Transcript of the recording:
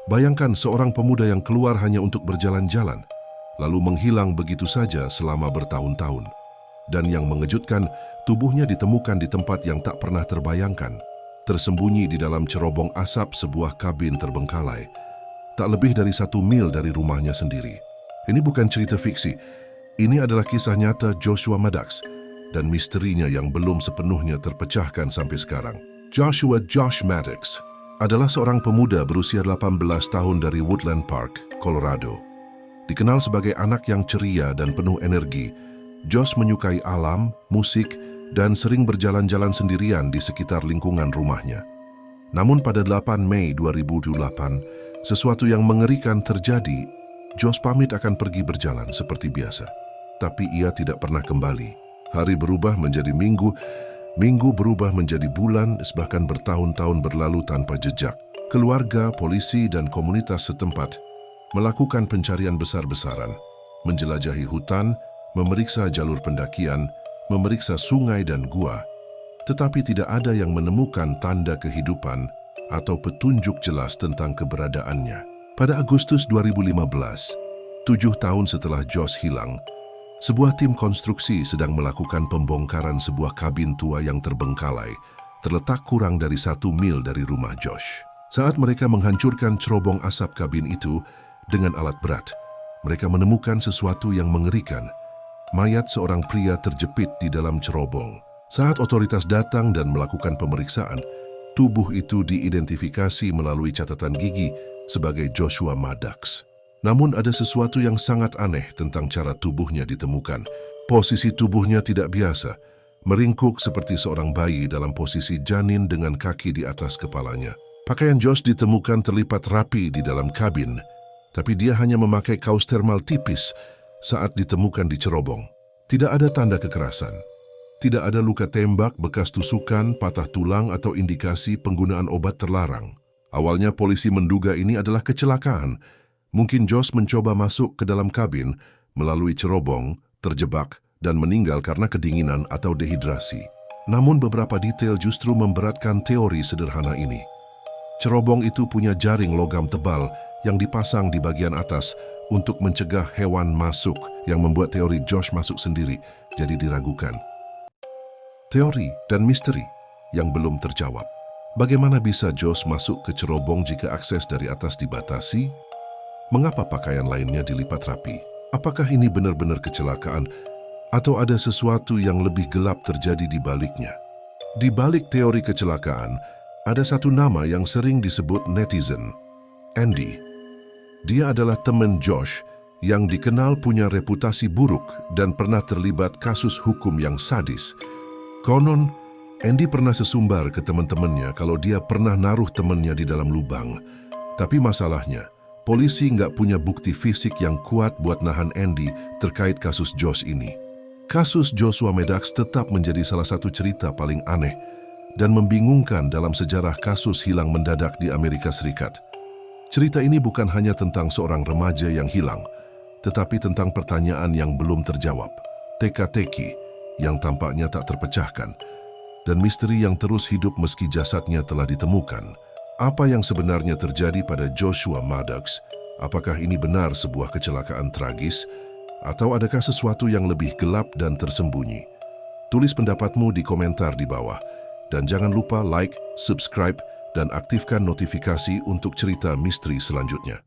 Bayangkan seorang pemuda yang keluar hanya untuk berjalan-jalan, lalu menghilang begitu saja selama bertahun-tahun. Dan yang mengejutkan, tubuhnya ditemukan di tempat yang tak pernah terbayangkan, tersembunyi di dalam cerobong asap sebuah kabin terbengkalai, tak lebih dari 1 mil dari rumahnya sendiri. Ini bukan cerita fiksi, ini adalah kisah nyata Joshua Maddox dan misterinya yang belum sepenuhnya terpecahkan sampai sekarang. Josh Maddox adalah seorang pemuda berusia 18 tahun dari Woodland Park, Colorado. Dikenal sebagai anak yang ceria dan penuh energi, Josh menyukai alam, musik, dan sering berjalan-jalan sendirian di sekitar lingkungan rumahnya. Namun pada 8 Mei 2008, sesuatu yang mengerikan terjadi. Josh pamit akan pergi berjalan seperti biasa. Tapi ia tidak pernah kembali. Hari berubah menjadi minggu, minggu berubah menjadi bulan, bahkan bertahun-tahun berlalu tanpa jejak. Keluarga, polisi, dan komunitas setempat melakukan pencarian besar-besaran, menjelajahi hutan, memeriksa jalur pendakian, memeriksa sungai dan gua, tetapi tidak ada yang menemukan tanda kehidupan atau petunjuk jelas tentang keberadaannya. Pada Agustus 2015, 7 tahun setelah Josh hilang, sebuah tim konstruksi sedang melakukan pembongkaran sebuah kabin tua yang terbengkalai, terletak kurang dari 1 mil dari rumah Josh. Saat mereka menghancurkan cerobong asap kabin itu dengan alat berat, mereka menemukan sesuatu yang mengerikan. Mayat seorang pria terjepit di dalam cerobong. Saat otoritas datang dan melakukan pemeriksaan, tubuh itu diidentifikasi melalui catatan gigi sebagai Joshua Maddox. Namun ada sesuatu yang sangat aneh tentang cara tubuhnya ditemukan. Posisi tubuhnya tidak biasa, meringkuk seperti seorang bayi dalam posisi janin dengan kaki di atas kepalanya. Pakaian Josh ditemukan terlipat rapi di dalam kabin, tapi dia hanya memakai kaos thermal tipis saat ditemukan di cerobong. Tidak ada tanda kekerasan. Tidak ada luka tembak, bekas tusukan, patah tulang, atau indikasi penggunaan obat terlarang. Awalnya polisi menduga ini adalah kecelakaan. Mungkin Josh mencoba masuk ke dalam kabin melalui cerobong, terjebak, dan meninggal karena kedinginan atau dehidrasi. Namun beberapa detail justru memberatkan teori sederhana ini. Cerobong itu punya jaring logam tebal yang dipasang di bagian atas untuk mencegah hewan masuk, yang membuat teori Josh masuk sendiri jadi diragukan. Teori dan misteri yang belum terjawab. Bagaimana bisa Josh masuk ke cerobong jika akses dari atas dibatasi? Mengapa pakaian lainnya dilipat rapi? Apakah ini benar-benar kecelakaan atau ada sesuatu yang lebih gelap terjadi di baliknya? Di balik teori kecelakaan, ada satu nama yang sering disebut netizen, Andy. Dia adalah teman Josh yang dikenal punya reputasi buruk dan pernah terlibat kasus hukum yang sadis. Konon, Andy pernah sesumbar ke teman-temannya kalau dia pernah naruh temannya di dalam lubang. Tapi masalahnya, polisi nggak punya bukti fisik yang kuat buat nahan Andy terkait kasus Josh ini. Kasus Joshua Maddox tetap menjadi salah satu cerita paling aneh dan membingungkan dalam sejarah kasus hilang mendadak di Amerika Serikat. Cerita ini bukan hanya tentang seorang remaja yang hilang, tetapi tentang pertanyaan yang belum terjawab, teka-teki yang tampaknya tak terpecahkan, dan misteri yang terus hidup meski jasadnya telah ditemukan. Apa yang sebenarnya terjadi pada Joshua Maddox? Apakah ini benar sebuah kecelakaan tragis, atau adakah sesuatu yang lebih gelap dan tersembunyi? Tulis pendapatmu di komentar di bawah, dan jangan lupa like, subscribe, dan aktifkan notifikasi untuk cerita misteri selanjutnya.